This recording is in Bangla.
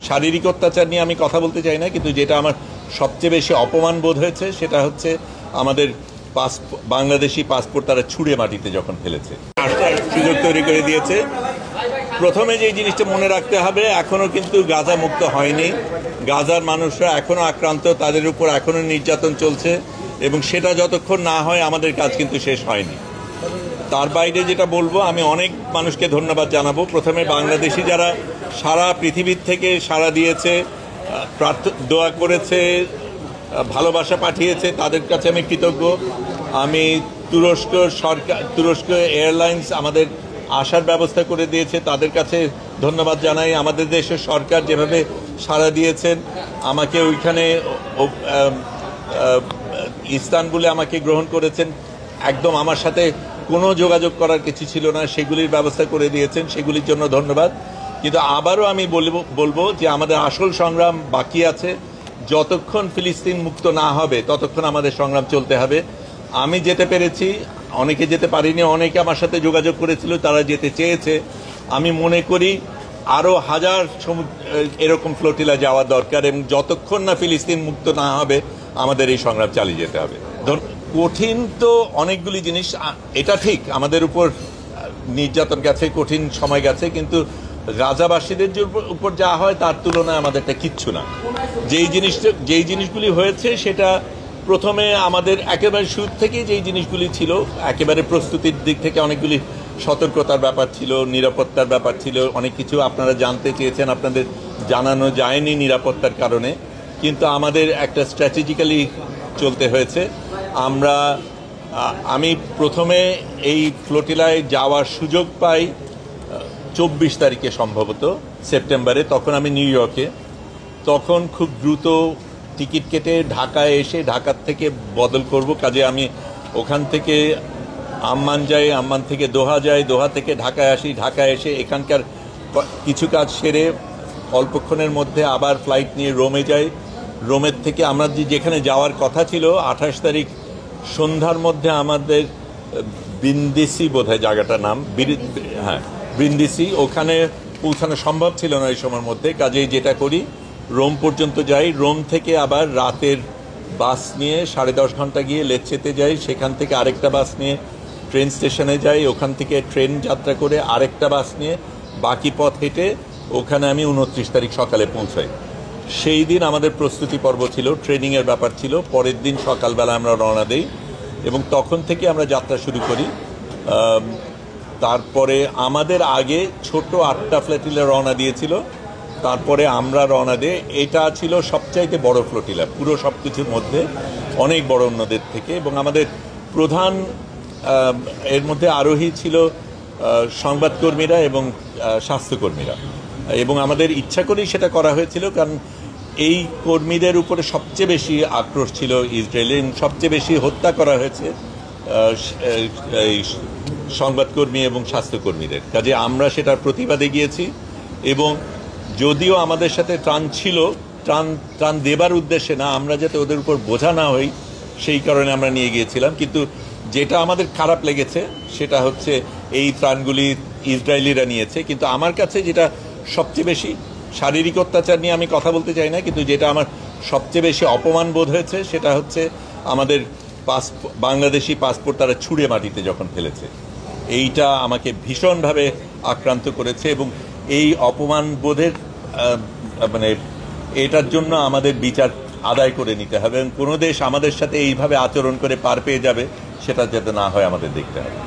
শারীরিক অত্যাচার নিয়ে আমি কথা বলতে চাই না, কিন্তু যেটা আমার সবচেয়ে বেশি অপমান বোধ হয়েছে সেটা হচ্ছে আমাদের বাংলাদেশি পাসপোর্ট তারা ছুঁড়ে মাটিতে যখন ফেলেছে, সুযোগ তৈরি করে দিয়েছে। প্রথমে যে জিনিসটা মনে রাখতে হবে, এখনো কিন্তু গাজা মুক্ত হয়নি। গাজার মানুষরা এখনো আক্রান্ত, তাদের উপর এখনো নির্যাতন চলছে, এবং সেটা যতক্ষণ না হয় আমাদের কাজ কিন্তু শেষ হয়নি। তার বাইরে যেটা বলবো, আমি অনেক মানুষকে ধন্যবাদ জানাবো। প্রথমে বাংলাদেশি যারা সারা পৃথিবীর থেকে সাড়া দিয়েছে, দোয়া করেছে, ভালোবাসা পাঠিয়েছে, তাদের কাছে আমি কৃতজ্ঞ। আমি তুরস্ক এয়ারলাইন্স আমাদের আসার ব্যবস্থা করে দিয়েছে, তাদের কাছে ধন্যবাদ জানাই। আমাদের দেশের সরকার যেভাবে সাড়া দিয়েছেন, আমাকে ওইখানে ইস্তানবুলে আমাকে গ্রহণ করেছেন, একদম আমার সাথে কোনো যোগাযোগ করার কিছু ছিল না, সেগুলির ব্যবস্থা করে দিয়েছেন, সেগুলির জন্য ধন্যবাদ। কিন্তু আবারও আমি বলবো যে আমাদের আসল সংগ্রাম বাকি আছে। যতক্ষণ ফিলিস্তিন মুক্ত না হবে ততক্ষণ আমাদের সংগ্রাম চলতে হবে। আমি যেতে পেরেছি, অনেকে যেতে পারিনি, অনেকে আমার সাথে যোগাযোগ করেছিল, তারা যেতে চেয়েছে। আমি মনে করি আরও হাজার এরকম ফ্লোটিলা যাওয়া দরকার, এবং যতক্ষণ না ফিলিস্তিন মুক্ত না হবে আমাদের এই সংগ্রাম চালিয়ে যেতে হবে। কঠিন তো অনেকগুলি জিনিস, এটা ঠিক আমাদের উপর নির্যাতন গেছে, কঠিন সময় গেছে, কিন্তু গাজাবাসীদের উপর যা হয় তার তুলনায় আমাদেরটা কিচ্ছু না। যেই জিনিসগুলি হয়েছে সেটা প্রথমে আমাদের একেবারে শুরু থেকে যেই জিনিসগুলি ছিল, একেবারে প্রস্তুতির দিক থেকে অনেকগুলি সতর্কতার ব্যাপার ছিল, নিরাপত্তার ব্যাপার ছিল, অনেক কিছু আপনারা জানতে চেয়েছেন, আপনাদের জানানো যায়নি নিরাপত্তার কারণে, কিন্তু আমাদের একটা স্ট্র্যাটেজিক্যালি চলতে হয়েছে। আমি প্রথমে এই ফ্লোটিলায় যাওয়ার সুযোগ পাই 24 তারিখে, সম্ভবত সেপ্টেম্বরে। তখন আমি নিউ ইয়র্কে, তখন খুব দ্রুত টিকিট কেটে ঢাকায় এসে ঢাকার থেকে বদল করব, কাজে আমি ওখান থেকে আম্মান যাই, আম্মান থেকে দোহা যাই, দোহা থেকে ঢাকায় আসি, ঢাকায় এসে এখানকার কিছু কাজ সেরে অল্পক্ষণের মধ্যে আবার ফ্লাইট নিয়ে রোমে যাই। রোমের থেকে আমরা যেখানে যাওয়ার কথা ছিল 28 তারিখ সন্ধ্যার মধ্যে আমাদের ব্রিন্দিসি বোধহয় জায়গাটার নাম, হ্যাঁ ব্রিন্দিসি, ওখানে পৌঁছানো সম্ভব ছিল না এই সময়ের মধ্যে। কাজেই যেটা করি, রোম পর্যন্ত যাই, রোম থেকে আবার রাতের বাস নিয়ে 10.5 ঘন্টা গিয়ে লেচ্ছেতে যাই, সেখান থেকে আরেকটা বাস নিয়ে ট্রেন স্টেশনে যাই, ওখান থেকে ট্রেন যাত্রা করে আরেকটা বাস নিয়ে বাকি পথ হেঁটে ওখানে আমি 29 তারিখ সকালে পৌঁছাই। সেই দিন আমাদের প্রস্তুতি পর্ব ছিল, ট্রেনিংয়ের ব্যাপার ছিল। পরের দিন সকালবেলা আমরা রওনা দেই এবং তখন থেকে আমরা যাত্রা শুরু করি। তারপরে আমাদের আগে ছোট 8টা ফ্লোটিলা রওনা দিয়েছিল, তারপরে আমরা রওনা দিই। এটা ছিল সবচাইতে বড় ফ্লোটিলা পুরো সব কিছুর মধ্যে, অনেক বড় অন্যদের থেকে। এবং আমাদের প্রধান এর মধ্যে আরোহী ছিল সংবাদকর্মীরা এবং স্বাস্থ্যকর্মীরা, এবং আমাদের ইচ্ছা করেই সেটা করা হয়েছিল, কারণ এই কর্মীদের উপরে সবচেয়ে বেশি আক্রোশ ছিল ইসরায়েলের, সবচেয়ে বেশি হত্যা করা হয়েছে এই সংবাদকর্মী এবং স্বাস্থ্যকর্মীদের। কাজে আমরা সেটার প্রতিবাদে গিয়েছি, এবং যদিও আমাদের সাথে ত্রাণ ছিল, ত্রাণ দেবার উদ্দেশ্যে না, আমরা যাতে ওদের উপর বোঝা না হই সেই কারণে আমরা নিয়ে গিয়েছিলাম। কিন্তু যেটা আমাদের খারাপ লেগেছে সেটা হচ্ছে এই ত্রাণগুলি ইসরায়েলিরা নিয়েছে। কিন্তু আমার কাছে যেটা সবচেয়ে বেশি, শারীরিক অত্যাচার নিয়ে আমি কথা বলতে চাই না, কিন্তু যেটা আমার সবচেয়ে বেশি অপমান বোধ হয়েছে সেটা হচ্ছে আমাদের বাংলাদেশি পাসপোর্ট তারা ছুঁড়ে মাটিতে যখন ফেলেছে। এইটা আমাকে ভীষণভাবে আক্রান্ত করেছে, এবং এই অপমান বোধের এটার জন্য আমাদের বিচার আদায় করে নিতে হবে, এবং কোনো দেশ আমাদের সাথে এইভাবে আচরণ করে পার পেয়ে যাবে সেটা যাতে না হয় আমাদের দেখতে হবে।